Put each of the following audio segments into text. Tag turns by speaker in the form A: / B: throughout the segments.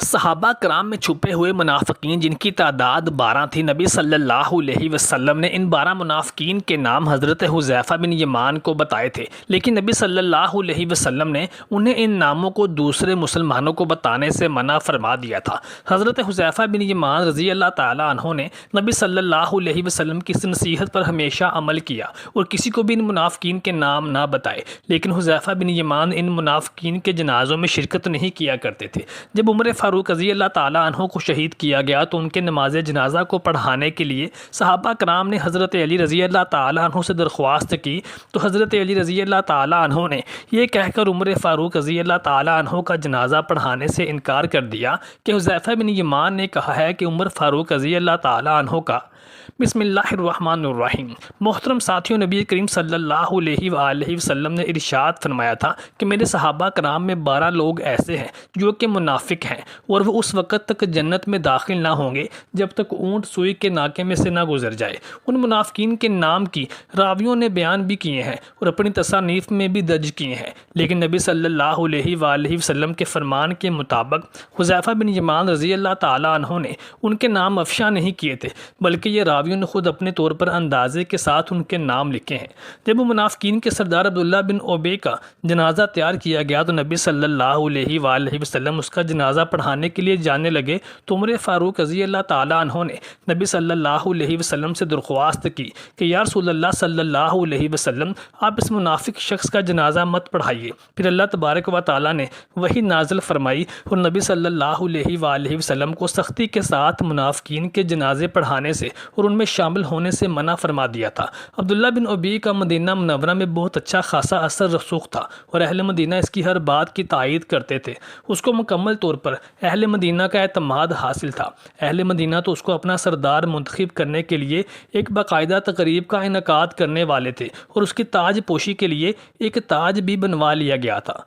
A: صحابہ کرام میں چھپے ہوئے منافقین جن کی تعداد 12 تھی، نبی صلی اللہ علیہ وسلم نے ان 12 منافقین کے نام حضرت حذیفہ بن یمان کو بتائے تھے، لیکن نبی صلی اللہ علیہ وسلم نے انہیں ان ناموں کو دوسرے مسلمانوں کو بتانے سے منع فرما دیا تھا۔ حضرت حذیفہ بن یمان رضی اللہ تعالیٰ عنہ نے نبی صلی اللہ علیہ وسلم کی اس نصیحت پر ہمیشہ عمل کیا اور کسی کو بھی ان منافقین کے نام نہ بتائے، لیکن حذیفہ بن یمان ان منافقین کے جنازوں میں شرکت نہیں کیا کرتے تھے۔ جب عمر فاروق رضی اللہ تعالیٰ عنہ کو شہید کیا گیا تو ان کے نماز جنازہ کو پڑھانے کے لیے صحابہ کرام نے حضرت علی رضی اللہ تعالیٰ عنہ سے درخواست کی، تو حضرت علی رضی اللہ تعالیٰ عنہ نے یہ کہہ کر عمر فاروق رضی اللہ تعالیٰ عنہ کا جنازہ پڑھانے سے انکار کر دیا کہ حذیفہ بن یمان نے کہا ہے کہ عمر فاروق رضی اللہ تعالیٰ عنہ کا۔ بسم اللہ الرحمن الرحیم۔ محترم ساتھیوں، نبی کریم صلی اللہ علیہ وآلہ وسلم نے ارشاد فرمایا تھا کہ میرے صحابہ کرام میں 12 لوگ ایسے ہیں جو کہ منافق ہیں، اور وہ اس وقت تک جنت میں داخل نہ ہوں گے جب تک اونٹ سوئی کے ناکے میں سے نہ گزر جائے۔ ان منافقین کے نام کی راویوں نے بیان بھی کیے ہیں اور اپنی تصانیف میں بھی درج کیے ہیں، لیکن نبی صلی اللہ علیہ وآلہ وسلم کے فرمان کے مطابق حذیفہ بن یمان رضی اللہ تعالیٰ عنہ نے ان کے نام افشا نہیں کیے تھے، بلکہ یہ راویوں نے خود اپنے طور پر اندازے کے ساتھ ان کے نام لکھے ہیں۔ جب وہ منافقین کے سردار عبداللہ بن ابی کا جنازہ تیار کیا گیا تو نبی صلی اللہ علیہ وآلہ وسلم اس کا جنازہ پڑھانے کے لیے جانے لگے تو عمر فاروق رضی اللہ تعالیٰ عنہ نے نبی صلی اللہ علیہ وسلم سے درخواست کی کہ یا رسول اللہ صلی اللہ علیہ وسلم، آپ اس منافق شخص کا جنازہ مت پڑھائیے۔ پھر اللہ تبارک و تعالیٰ نے وحی نازل فرمائی اور نبی صلی اللہ علیہ وآلہ وسلم کو سختی کے ساتھ منافقین کے جنازے پڑھانے سے اور ان میں شامل ہونے سے منع فرما دیا تھا۔ عبداللہ بن ابی کا مدینہ منورہ میں بہت اچھا خاصا اثر رسوخ تھا اور اہل مدینہ اس کی ہر بات کی تائید کرتے تھے۔ اس کو مکمل طور پر اہل مدینہ کا اعتماد حاصل تھا۔ اہل مدینہ تو اس کو اپنا سردار منتخب کرنے کے لیے ایک باقاعدہ تقریب کا انعقاد کرنے والے تھے اور اس کی تاج پوشی کے لیے ایک تاج بھی بنوا لیا گیا تھا۔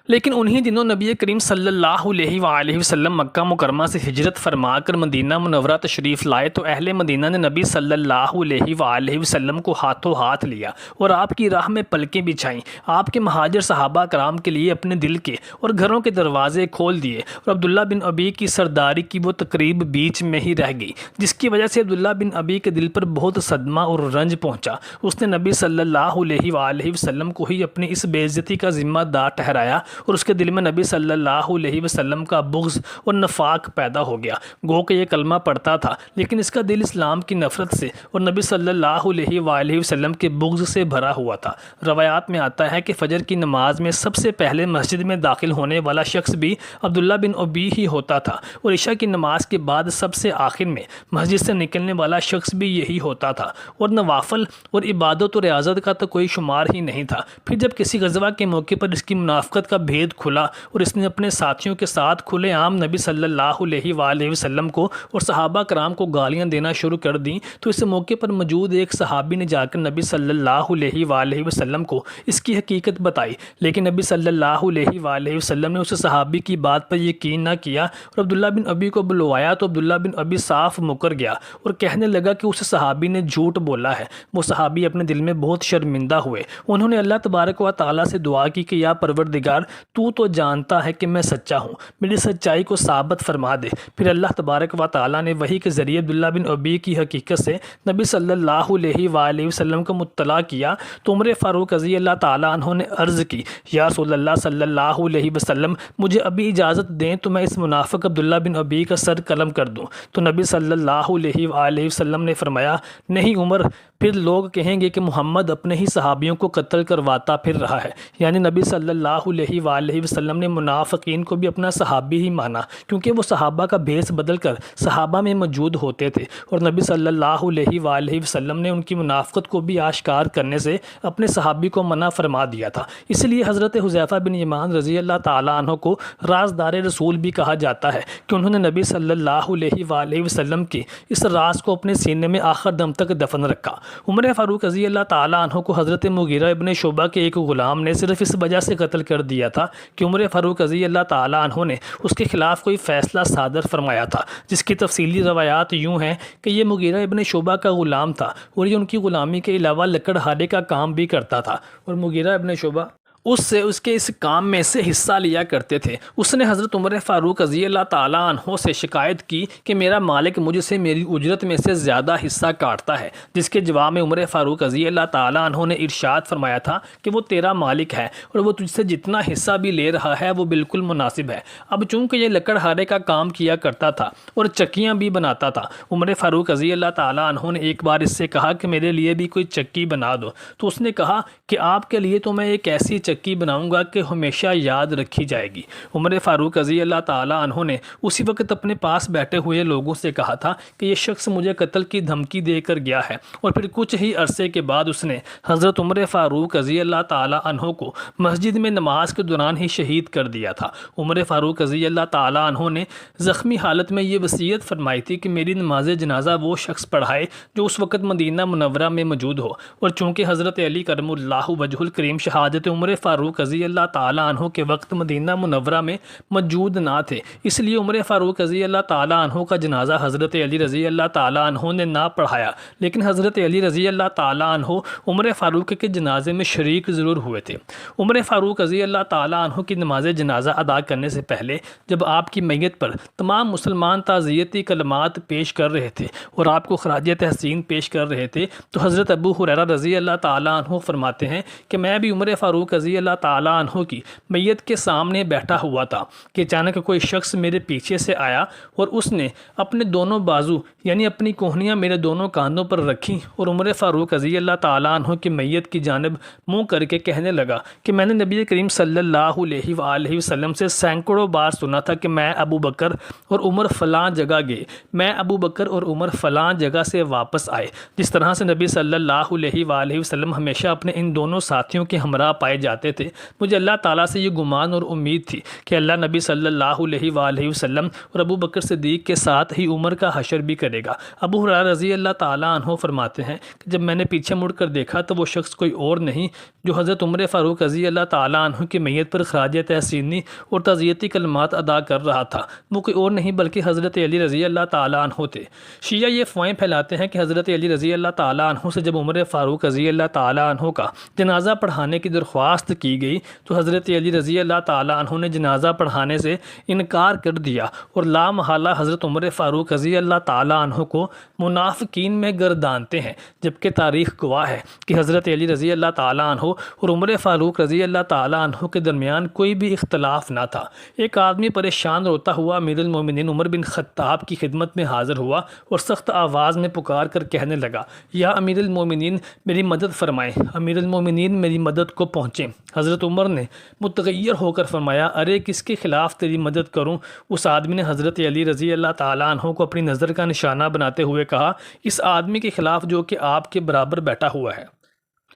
A: لیکن انہی دنوں نبی کریم صلی اللہ علیہ وآلہ وسلم مکہ مکرمہ سے ہجرت فرما کر مدینہ منورہ تشریف لائے تو اہل مدینہ نے نبی صلی اللہ علیہ وآلہ وسلم کو ہاتھوں ہاتھ لیا اور آپ کی راہ میں پلکیں بچھائیں۔ آپ کے مہاجر صحابہ کرام کے لیے اپنے دل کے اور گھروں کے دروازے کھول دیے اور عبداللہ بن ابی کی سرداری کی وہ تقریب بیچ میں ہی رہ گئی، جس کی وجہ سے عبداللہ بن ابی کے دل پر بہت صدمہ اور رنج پہنچا۔ اس نے نبی صلی اللہ علیہ وآلہ وسلم کو ہی اپنی اس بے عزتی کا ذمہ دار ٹھہرایا اور اس کے دل میں نبی صلی اللہ علیہ وسلم کا بغض اور نفاق پیدا ہو گیا۔ گو کہ یہ کلمہ پڑھتا تھا لیکن اس کا دل اسلام کی نفرت سے اور نبی صلی اللہ علیہ وآلہ وسلم کے بغض سے بھرا ہوا تھا۔ روایات میں آتا ہے کہ فجر کی نماز میں سب سے پہلے مسجد میں داخل ہونے والا شخص بھی عبداللہ بن ابی ہی ہوتا تھا اور عشاء کی نماز کے بعد سب سے آخر میں مسجد سے نکلنے والا شخص بھی یہی ہوتا تھا، اور نوافل اور عبادت و ریاضت کا تو کوئی شمار ہی نہیں تھا۔ پھر جب کسی غزوہ کے موقع پر اس کی منافقت کا بھید کھلا اور اس نے اپنے ساتھیوں کے ساتھ کھلے عام نبی صلی اللہ علیہ وآلہ وسلم کو اور صحابہ کرام کو گالیاں دینا شروع کر دیں تو اس موقع پر موجود ایک صحابی نے جا کر نبی صلی اللہ علیہ وآلہ وسلم کو اس کی حقیقت بتائی، لیکن نبی صلی اللہ علیہ وآلہ وسلم نے اس صحابی کی بات پر یقین نہ کیا اور عبداللہ بن ابی کو بلوایا تو عبداللہ بن ابی صاف مکر گیا اور کہنے لگا کہ اس صحابی نے جھوٹ بولا ہے۔ وہ صحابی اپنے دل میں بہت شرمندہ ہوئے۔ انہوں نے اللہ تبارک و تعالیٰ سے دعا کی کہ یا پروردگار، تو جانتا ہے کہ میں سچا ہوں، میری سچائی کو ثابت فرما دے۔ پھر اللہ تبارک و تعالیٰ نے وحی کے ذریعے عبداللہ بن ابی کی حقیقت سے نبی صلی اللہ علیہ وآلہ وسلم کو مطلع کیا تو عمر فاروق رضی اللہ تعالیٰ عنہ نے عرض کی، یا رسول اللہ صلی اللہ علیہ وسلم، مجھے ابھی اجازت دیں تو میں اس منافق عبداللہ بن ابی کا سر قلم کر دوں۔ تو نبی صلی اللہ علیہ وآلہ وسلم نے فرمایا، نہیں عمر، پھر لوگ کہیں گے کہ محمد اپنے ہی صحابیوں کو قتل کرواتا پھر رہا ہے۔ یعنی نبی صلی اللہ علیہ وآلہ وسلم نے منافقین کو بھی اپنا صحابی ہی مانا، کیونکہ وہ صحابہ کا بھیس بدل کر صحابہ میں موجود ہوتے تھے، اور نبی صلی اللہ علیہ وآلہ وسلم نے ان کی منافقت کو بھی آشکار کرنے سے اپنے صحابی کو منع فرما دیا تھا۔ اس لیے حضرت حذیفہ بن یمان رضی اللہ تعالیٰ عنہ کو رازدار رسول بھی کہا جاتا ہے کہ انہوں نے نبی صلی اللہ علیہ وآلہ وسلم کی اس راز کو اپنے سینے میں آخر دم تک دفن رکھا۔ عمر فاروق رضی اللہ تعالیٰ عنہ کو حضرت مغیرہ ابن شعبہ کے ایک غلام نے صرف اس وجہ سے قتل کر دیا تھا کہ عمر فاروق رضی اللہ تعالیٰ عنہ نے اس کے خلاف کوئی فیصلہ صادر فرمایا تھا، جس کی تفصیلی روایات یوں ہیں کہ یہ مغیرہ ابن شعبہ کا غلام تھا اور یہ ان کی غلامی کے علاوہ لکڑ ہارے کا کام بھی کرتا تھا، اور مغیرہ ابن شعبہ اس سے اس کے اس کام میں سے حصہ لیا کرتے تھے۔ اس نے حضرت عمر فاروق رضی اللہ تعالیٰ عنہ سے شکایت کی کہ میرا مالک مجھ سے میری اجرت میں سے زیادہ حصہ کاٹتا ہے، جس کے جواب میں عمر فاروق رضی اللہ تعالیٰ عنہ نے ارشاد فرمایا تھا کہ وہ تیرا مالک ہے اور وہ تجھ سے جتنا حصہ بھی لے رہا ہے وہ بالکل مناسب ہے۔ اب چونکہ یہ لکڑہارے کا کام کیا کرتا تھا اور چکیاں بھی بناتا تھا، عمر فاروق رضی اللہ تعالیٰ عنہ نے ایک بار اس سے کہا کہ میرے لیے بھی کوئی چکی بنا دو، تو اس نے کہا کہ آپ کے لیے تو میں ایک ایسی چکی بناؤں گا کہ ہمیشہ یاد رکھی جائے گی۔ عمر فاروق رضی اللہ تعالیٰ عنہ نے اسی وقت اپنے پاس بیٹھے ہوئے لوگوں سے کہا تھا کہ یہ شخص مجھے قتل کی دھمکی دے کر گیا ہے، اور پھر کچھ ہی عرصے کے بعد اس نے حضرت عمر فاروق رضی اللہ تعالیٰ عنہ کو مسجد میں نماز کے دوران ہی شہید کر دیا تھا۔ عمر فاروق رضی اللہ تعالیٰ عنہ نے زخمی حالت میں یہ وصیت فرمائی تھی کہ میری نماز جنازہ وہ شخص پڑھائے جو اس وقت مدینہ منورہ میں موجود ہو، اور چونکہ حضرت علی کرم اللہ وجہ الکریم شہادت عمر فاروق رضی اللہ تعالیٰ عنہ کے وقت مدینہ منورہ میں موجود نہ تھے، اس لیے عمر فاروق رضی اللہ تعالیٰ عنہ کا جنازہ حضرت علی رضی اللہ تعالیٰ عنہ نے نہ پڑھایا، لیکن حضرت علی رضی اللہ تعالیٰ عنہ عمر فاروق کے جنازے میں شریک ضرور ہوئے تھے۔ عمر فاروق رضی اللہ تعالیٰ عنہ کی نماز جنازہ ادا کرنے سے پہلے جب آپ کی میت پر تمام مسلمان تعزیتی کلمات پیش کر رہے تھے اور آپ کو خراج تحسین پیش کر رہے تھے، تو حضرت ابو ہریرہ رضی اللہ تعالیٰ عنہ فرماتے ہیں کہ میں بھی عمر فاروق رضی اللہ تعالیٰ عنہ کی میت کے سامنے بیٹھا ہوا تھا کہ اچانک کوئی شخص میرے پیچھے سے آیا اور اس نے اپنے دونوں بازو یعنی اپنی کوہنیاں میرے دونوں کاندھوں پر رکھیں اور عمر فاروق رضی اللہ تعالیٰ عنہ کی میت کی جانب منہ کر کے کہنے لگا کہ میں نے نبی کریم صلی اللہ علیہ وآلہ وسلم سے سینکڑوں بار سنا تھا کہ میں ابو بکر اور عمر فلاں جگہ گئے، میں ابو بکر اور عمر فلاں جگہ سے واپس آئے۔ جس طرح سے نبی صلی اللہ علیہ وآلہ وسلم ہمیشہ اپنے ان دونوں ساتھیوں کے ہمراہ پائے جاتے تھے، مجھے اللہ تعالیٰ سے یہ گمان اور امید تھی کہ اللہ نبی صلی اللہ علیہ وآلہ وسلم اور ابو بکر صدیق کے ساتھ ہی عمر کا حشر بھی کرے گا۔ ابو ہریرہ رضی اللہ تعالیٰ عنہ فرماتے ہیں کہ جب میں نے پیچھے مڑ کر دیکھا تو وہ شخص کوئی اور نہیں جو حضرت عمر فاروق رضی اللہ تعالیٰ عنہ کی میت پر خراج تحسینی اور تعزیتی کلمات ادا کر رہا تھا، وہ کوئی اور نہیں بلکہ حضرت علی رضی اللہ تعالیٰ عنہ تھے۔ شیعہ یہ افواہیں پھیلاتے ہیں کہ حضرت علی رضی اللہ تعالیٰ عنہ سے جب عمر فاروق رضی اللہ تعالیٰ عنہ کا جنازہ پڑھانے کی درخواست کی گئی تو حضرت علی رضی اللہ تعالیٰ عنہ نے جنازہ پڑھانے سے انکار کر دیا اور لا محالہ حضرت عمر فاروق رضی اللہ تعالیٰ عنہ کو منافقین میں گردانتے ہیں، جبکہ تاریخ گواہ ہے کہ حضرت علی رضی اللہ تعالیٰ عنہ اور عمر فاروق رضی اللہ تعالیٰ عنہ کے درمیان کوئی بھی اختلاف نہ تھا۔ ایک آدمی پریشان روتا ہوا امیر المومنین عمر بن خطاب کی خدمت میں حاضر ہوا اور سخت آواز میں پکار کر کہنے لگا، یا امیر المومنین میری مدد فرمائیں، امیر المومنین میری مدد کو پہنچیں۔ حضرت عمر نے متغیر ہو کر فرمایا، ارے کس کے خلاف تیری مدد کروں؟ اس آدمی نے حضرت علی رضی اللہ تعالیٰ عنہ کو اپنی نظر کا نشانہ بناتے ہوئے کہا، اس آدمی کے خلاف جو کہ آپ کے برابر بیٹھا ہوا ہے۔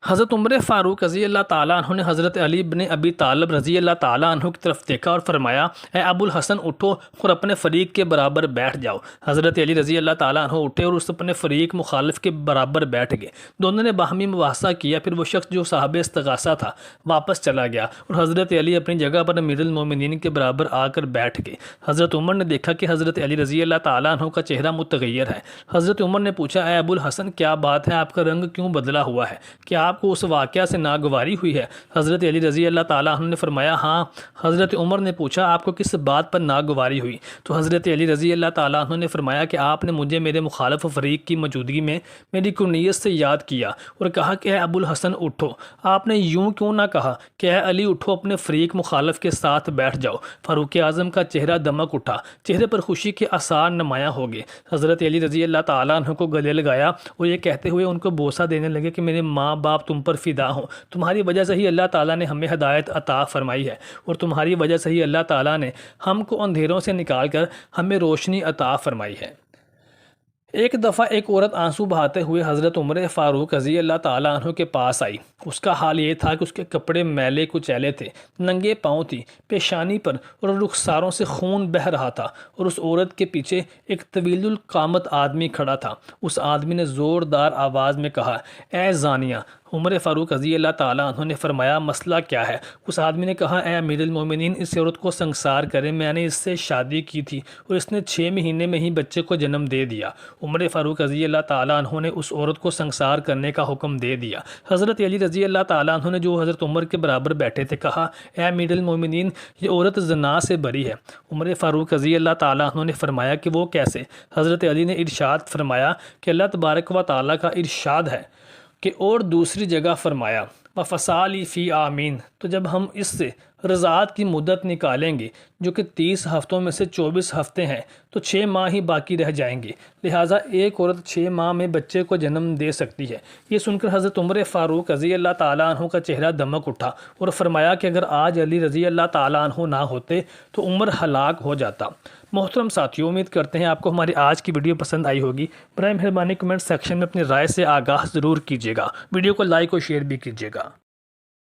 A: حضرت عمر فاروق رضی اللہ تعالیٰ عنہ نے حضرت علی بن ابی طالب رضی اللہ تعالیٰ عنہ کی طرف دیکھا اور فرمایا، اے ابو الحسن اٹھو اور اپنے فریق کے برابر بیٹھ جاؤ۔ حضرت علی رضی اللہ تعالیٰ عنہ اٹھے اور اس اپنے فریق مخالف کے برابر بیٹھ گئے۔ دونوں نے باہمی مباحثہ کیا، پھر وہ شخص جو صاحب استغاثہ تھا واپس چلا گیا اور حضرت علی اپنی جگہ پر امیر المومنین کے برابر آ کر بیٹھ گئے۔ حضرت عمر نے دیکھا کہ حضرت علی رضی اللہ تعالیٰ عنہ کا چہرہ متغیر ہے۔ حضرت عمر نے پوچھا، اے ابو الحسن کیا بات ہے، آپ کا رنگ کیوں بدلا ہوا ہے؟ کیا آپ کو اس واقعہ سے ناگواری ہوئی ہے؟ حضرت علی رضی اللہ تعالیٰ عنہ نے فرمایا، ہاں۔ حضرت عمر نے پوچھا، آپ کو کس بات پر ناگواری ہوئی؟ تو حضرت علی رضی اللہ تعالیٰ عنہ نے فرمایا کہ آپ نے مجھے میرے مخالف فریق کی موجودگی میں میری کنیت سے یاد کیا اور کہا کہ اے ابو الحسن اٹھو۔ آپ نے یوں کیوں نہ کہا کہ اے علی اٹھو، اپنے فریق مخالف کے ساتھ بیٹھ جاؤ؟ فاروق اعظم کا چہرہ دمک اٹھا، چہرے پر خوشی کے آثار نمایاں ہو گئے۔ حضرت علی رضی اللہ تعالیٰ عنہ کو گلے لگایا اور یہ کہتے ہوئے ان کو بوسہ دینے لگے کہ میرے ماں باپ تم پر فدا ہوں، تمہاری وجہ سے ہی اللہ تعالیٰ نے ہمیں ہدایت عطا فرمائی ہے اور تمہاری وجہ سے ہی اللہ تعالیٰ نے ہم کو اندھیروں سے نکال کر ہمیں روشنی عطا فرمائی ہے۔ ایک دفعہ ایک عورت آنسو بہاتے ہوئے حضرت عمر فاروق رضی اللہ تعالیٰ عنہ کے پاس آئی۔ اس کا حال یہ تھا کہ اس کے کپڑے میلے کچیلے تھے، ننگے پاؤں تھی، پیشانی پر اور رخساروں سے خون بہہ رہا تھا اور اس عورت کے پیچھے ایک طویل القامت آدمی کھڑا تھا۔ اس آدمی نے زوردار آواز میں کہا، اے زانیہ! عمر فاروق رضی اللہ تعالیٰ عنہ نے فرمایا مسئلہ کیا ہے؟ اس آدمی نے کہا اے امیر المومنین اس عورت کو سنگسار کریں، میں نے اس سے شادی کی تھی اور اس نے 6 مہینے میں ہی بچے کو جنم دے دیا۔ عمر فاروق رضی اللہ تعالیٰ عنہ نے اس عورت کو سنگسار کرنے کا حکم دے دیا۔ حضرت علی رضی اللہ تعالیٰ عنہ نے جو حضرت عمر کے برابر بیٹھے تھے کہا اے امیر المومنین یہ عورت زنا سے بری ہے۔ عمر فاروق رضی اللہ تعالیٰ عنہ نے فرمایا کہ وہ کیسے؟ حضرت علی نے ارشاد فرمایا کہ اللہ تبارک و تعالیٰ کا ارشاد ہے کہ اور دوسری جگہ فرمایا وَفَصَالِ فِي آمین، تو جب ہم اس سے رضاعت کی مدت نکالیں گے جو کہ 30 ہفتوں میں سے 24 ہفتے ہیں تو 6 ماہ ہی باقی رہ جائیں گے، لہٰذا ایک عورت 6 ماہ میں بچے کو جنم دے سکتی ہے۔ یہ سن کر حضرت عمر فاروق رضی اللہ تعالیٰ عنہ کا چہرہ دمک اٹھا اور فرمایا کہ اگر آج علی رضی اللہ تعالیٰ عنہ نہ ہوتے تو عمر ہلاک ہو جاتا۔ محترم ساتھیوں، امید کرتے ہیں آپ کو ہماری آج کی ویڈیو پسند آئی ہوگی۔ برائے مہربانی کمنٹ سیکشن میں اپنی رائے سے آگاہ ضرور کیجیے گا، ویڈیو کو لائک اور شیئر بھی کیجیے گا۔